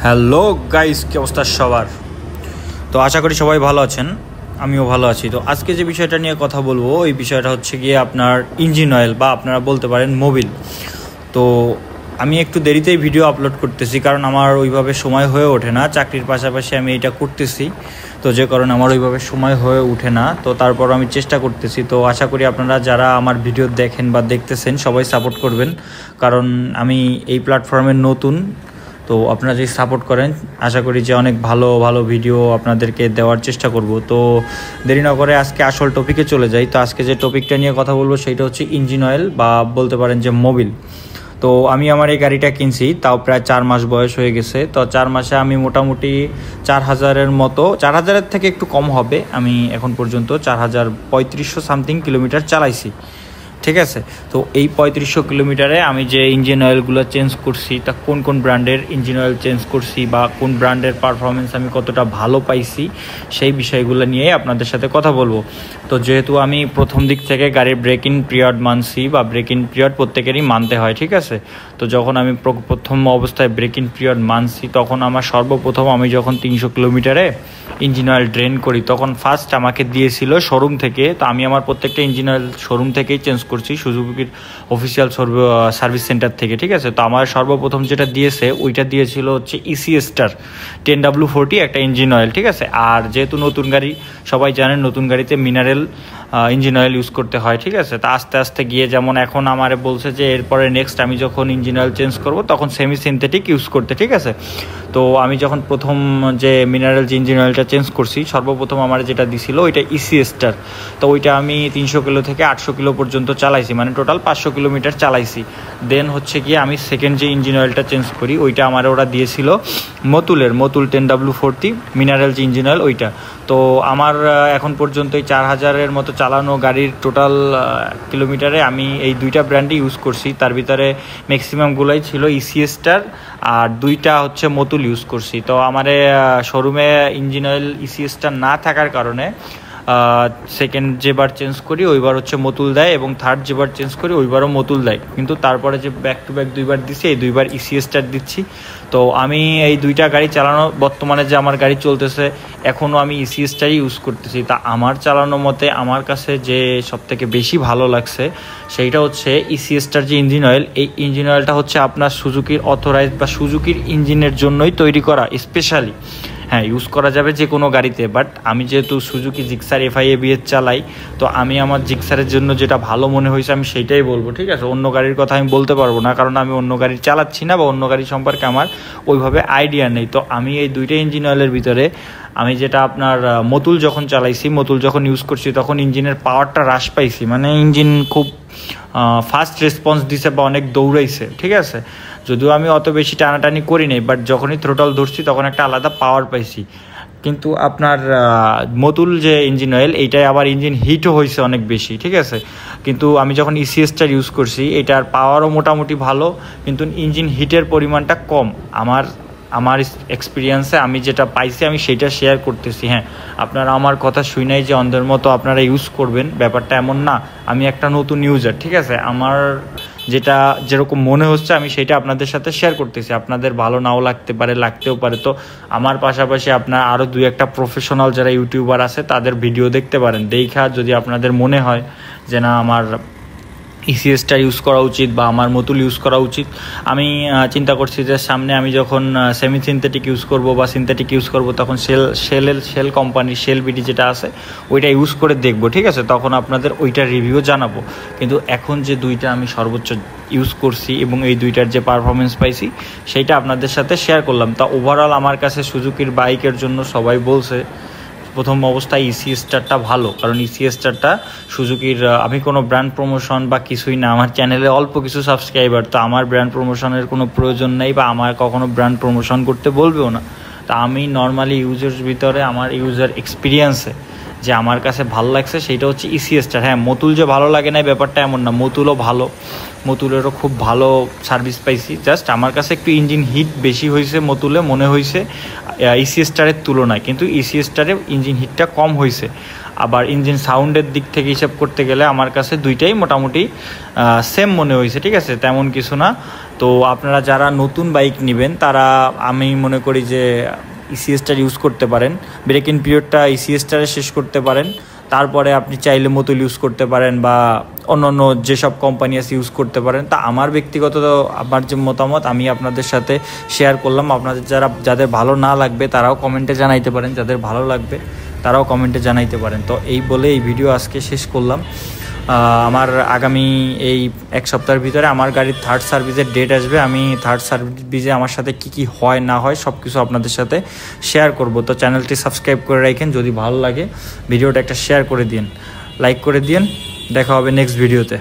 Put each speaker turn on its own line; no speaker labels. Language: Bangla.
হ্যালো গাইস, কি অবস্থা সবার? তো আশা করি সবাই ভালো আছেন, আমিও ভালো আছি। তো আজকে যে বিষয়টা নিয়ে কথা বলবো, এই বিষয়টা হচ্ছে গিয়ে আপনার ইঞ্জিন অয়েল বা আপনারা বলতে পারেন মোবিল। তো আমি একটু দেরিতেই ভিডিও আপলোড করতেছি, কারণ আমার ওইভাবে সময় হয়ে ওঠে না। চাকরির পাশাপাশি আমি এটা করতেছি, তো যে কারণে আমার ওইভাবে সময় হয়ে ওঠে না। তো তারপর আমি চেষ্টা করতেছি। তো আশা করি আপনারা যারা আমার ভিডিও দেখেন বা দেখতেছেন সবাই সাপোর্ট করবেন, কারণ আমি এই প্ল্যাটফর্মের নতুন। তো আপনারা যদি সাপোর্ট করেন, আশা করি যে অনেক ভালো ভালো ভিডিও আপনাদেরকে দেওয়ার চেষ্টা করব। তো দেরি না করে আজকে আসল টপিকে চলে যাই। তো আজকে যে টপিকটা নিয়ে কথা বলবো সেইটা হচ্ছে ইঞ্জিন অয়েল বা বলতে পারেন যে মোবিল। তো আমি আমার এই গাড়িটা কিনছি, তাও প্রায় 4 মাস বয়স হয়ে গেছে। তো 4 মাসে আমি মোটামুটি 4000-এর মতো, 4000-এর থেকে একটু কম হবে, আমি এখন পর্যন্ত 4300 সামথিং কিলোমিটার চালাইছি। ঠিক আছে। তো এই 3500 কিলোমিটারে আমি যে ইঞ্জিন অয়েলগুলো চেঞ্জ করছি, তা কোন কোন ব্র্যান্ডের ইঞ্জিন অয়েল চেঞ্জ করছি বা কোন ব্র্যান্ডের পারফরমেন্স আমি কতটা ভালো পাইছি, সেই বিষয়গুলো নিয়ে আপনাদের সাথে কথা বলবো। তো যেহেতু আমি প্রথম দিক থেকে গাড়ির ব্রেক ইন পিরিয়ড মানছি, বা ব্রেক ইন পিরিয়ড প্রত্যেকেরই মানতে হয়, ঠিক আছে। তো যখন আমি প্রথম অবস্থায় ব্রেক ইন পিরিয়ড মানছি, তখন আমার সর্বপ্রথম আমি যখন 300 কিলোমিটারে ইঞ্জিন অয়েল ড্রেন করি, তখন ফার্স্ট আমাকে দিয়েছিল শোরুম থেকে। তো আমি আমার প্রত্যেকটা ইঞ্জিন অয়েল শোরুম থেকেই চেঞ্জ করছি, সুজুকির অফিসিয়াল সার্ভিস সেন্টার থেকে, ঠিক আছে। তো আমার সর্বপ্রথম যেটা দিয়েছে ওইটা দিয়েছিল হচ্ছে ইসি স্টার 10W40 একটা ইঞ্জিন অয়েল, ঠিক আছে। আর যেহেতু নতুন গাড়ি, সবাই জানেন নতুন গাড়িতে মিনারেল ইঞ্জিন অয়েল ইউজ করতে হয়, ঠিক আছে। তা আস্তে আস্তে গিয়ে, যেমন এখন আমারে বলছে যে এরপরে নেক্সট আমি যখন ইঞ্জিন অয়েল চেঞ্জ করবো তখন সেমি সিনথেটিক ইউজ করতে, ঠিক আছে। তো আমি যখন প্রথম যে মিনারেল যে ইঞ্জিন অয়েলটা চেঞ্জ করছি, সর্বপ্রথম আমার যেটা দিছিল ওইটা ইসি স্টার। তো ওইটা আমি 300 কিলো থেকে 800 কিলো পর্যন্ত চালাইছি, মানে টোটাল 500 কিলোমিটার চালাইছি। দেন হচ্ছে গিয়ে আমি সেকেন্ড যে ইঞ্জিন অয়েলটা চেঞ্জ করি, ওইটা আমার ওরা দিয়েছিল মতুল 10W40 মিনারেল যে ইঞ্জিন অয়েল ওইটা। তো আমার এখন পর্যন্ত এই 4000-এর মতো চালানো গাড়ির টোটাল কিলোমিটারে আমি এই দুইটা ব্র্যান্ডই ইউজ করছি। তার ভিতরে ম্যাক্সিমামগুলোই ছিল ইসি স্টার, আর দুইটা হচ্ছে মতুল ইউজ করছি। তো আমার শোরুমে ইঞ্জিন অয়েল ইসি স্টার না থাকার কারণে সেকেন্ড যেবার চেঞ্জ করি ওইবার হচ্ছে মতুল দেয়, এবং থার্ড যেবার চেঞ্জ করি ওইবারও মতুল দেয়। কিন্তু তারপরে যে ব্যাক টু ব্যাক দুইবার দিচ্ছি, এই দুইবার ইসি স্টার দিচ্ছি। তো আমি এই দুইটা গাড়ি চালানো, বর্তমানে যে আমার গাড়ি চলতেছে এখনও আমি ইসি স্টারই ইউজ করতেছি। তা আমার চালানো মতে আমার কাছে যে সবথেকে বেশি ভালো লাগছে সেইটা হচ্ছে ইসি স্টার যে ইঞ্জিন অয়েল। এই ইঞ্জিন অয়েলটা হচ্ছে আপনার সুজুকির অথরাইজড বা সুজুকির ইঞ্জিনের জন্যই তৈরি করা স্পেশালি। হ্যাঁ, ইউজ করা যাবে যে কোনো গাড়িতে, বাট আমি যেহেতু সুজুকি জিক্সার FI-ABS চালাই, তো আমি আমার জিক্সারের জন্য যেটা ভালো মনে হয়েছে আমি সেইটাই বলবো, ঠিক আছে। অন্য গাড়ির কথা আমি বলতে পারবো না, কারণ আমি অন্য গাড়ি চালাচ্ছি না বা অন্য গাড়ি সম্পর্কে আমার ওইভাবে আইডিয়া নেই। তো আমি এই দুইটা ইঞ্জিন অয়েলের ভিতরে আমি যেটা আপনার মতুল যখন চালাইছি, মতুল যখন ইউজ করছি, তখন ইঞ্জিনের পাওয়ারটা হ্রাস পাইছি, মানে ইঞ্জিন খুব ফাস্ট রেসপন্স দিছে বা অনেক দৌড়াইছে, ঠিক আছে। যদিও আমি অত বেশি টানাটানি করি নাই, বাট যখনই থ্রোটল ধরছি তখন একটা আলাদা পাওয়ার পাইছি। কিন্তু আপনার মতুল যে ইঞ্জিন অয়েল, এইটাই আবার ইঞ্জিন হিটও হয়েছে অনেক বেশি, ঠিক আছে। কিন্তু আমি যখন ইসি স্টার ইউজ করছি, এটার পাওয়ারও মোটামুটি ভালো, কিন্তু ইঞ্জিন হিটের পরিমাণটা কম। আমার এক্সপিরিয়েন্সে আমি যেটা পাইছি আমি সেটা শেয়ার করতেছি। হ্যাঁ, আপনারা আমার কথা শুনাই যে অন্ধের মতো আপনারা ইউজ করবেন, ব্যাপারটা এমন না। আমি একটা নতুন ইউজার, ঠিক আছে। আমার যেটা যেরকম মনে হচ্ছে আমি সেটা আপনাদের সাথে শেয়ার করতেছি। আপনাদের ভালো নাও লাগতে পারে, লাগতেও পারে। তো আমার পাশাপাশি আপনার আরও 2-1টা প্রফেশনাল যারা ইউটিউবার আছে তাদের ভিডিও দেখতে পারেন। দেখা যদি আপনাদের মনে হয় যে না আমার ইসি স্টার ইউজ করা উচিত বা আমার মতুল ইউজ করা উচিত, আমি চিন্তা করছি যে সামনে আমি যখন সেমি সিনথেটিক ইউজ করব বা সিনথেটিক ইউজ করব, তখন শেল কোম্পানি শেল বিডি যেটা আছে ওইটা ইউজ করে দেখব, ঠিক আছে। তখন আপনাদের ওইটার রিভিউ জানাবো। কিন্তু এখন যে দুইটা আমি সর্বোচ্চ ইউজ করছি এবং এই দুইটার যে পারফরমেন্স পাইছি সেইটা আপনাদের সাথে শেয়ার করলাম। তা ওভারঅল আমার কাছে সুজুকির বাইকের জন্য সবাই বলছে প্রথম অবস্থায় ইসি স্টারটা ভালো, কারণ ইসি স্টারটা সুজুকির, আমি কোনো ব্র্যান্ড প্রমোশন বা কিছুই না, আমার চ্যানেলে অল্প কিছু সাবস্ক্রাইবার, তো আমার ব্র্যান্ড প্রমোশনের কোনো প্রয়োজন নেই বা আমার কখনো ব্র্যান্ড প্রমোশন করতে বলবেও না। তা আমি নর্মালি ইউজের ভিতরে আমার ইউজার এক্সপিরিয়েন্সে যে আমার কাছে ভালো লাগছে সেটা হচ্ছে ইসি স্টার। হ্যাঁ, মতুল যে ভালো লাগে না ব্যাপারটা এমন না, মতুলও ভালো, মতুলেরও খুব ভালো সার্ভিস পাইছি। জাস্ট আমার কাছে একটু ইঞ্জিন হিট বেশি হয়েছে মতুলে মনে হয়েছে ইসি স্টারের তুলনায়, কিন্তু ইসি স্টারে ইঞ্জিন হিটটা কম হয়েছে। আবার ইঞ্জিন সাউন্ডের দিক থেকে হিসাব করতে গেলে আমার কাছে দুইটাই মোটামুটি সেম মনে হয়েছে, ঠিক আছে, তেমন কিছু না। তো আপনারা যারা নতুন বাইক নেবেন তারা আমি মনে করি যে ইসিএসটার ইউজ করতে পারেন, ব্রেক ইন পিরিয়ডটা ইসিএসটারে শেষ করতে পারেন, তারপরে আপনি চাইলে মোটল ইউজ করতে পারেন বা অন্য যেসব কোম্পানি আছে ইউজ করতে পারেন। তা আমার ব্যক্তিগত আমার যে মতামত আমি আপনাদের সাথে শেয়ার করলাম। আপনাদের যাদের ভালো না লাগবে তারাও কমেন্টে জানাইতে পারেন, যাদের ভালো লাগবে তারাও কমেন্টে জানাইতে পারেন। তো এই বলে এই ভিডিও আজকে শেষ করলাম। আমার আগামী এই এক সপ্তাহের ভিতরে আমার গাড়ির থার্ড সার্ভিসের ডেট আসবে। আমি থার্ড সার্ভিসে আমার সাথে কি হয় না হয় সব কিছু আপনাদের সাথে শেয়ার করব। তো চ্যানেলটি সাবস্ক্রাইব করে রাখেন, যদি ভালো লাগে ভিডিওটা একটা শেয়ার করে দিন, লাইক করে দিন। দেখা হবে নেক্সট ভিডিওতে।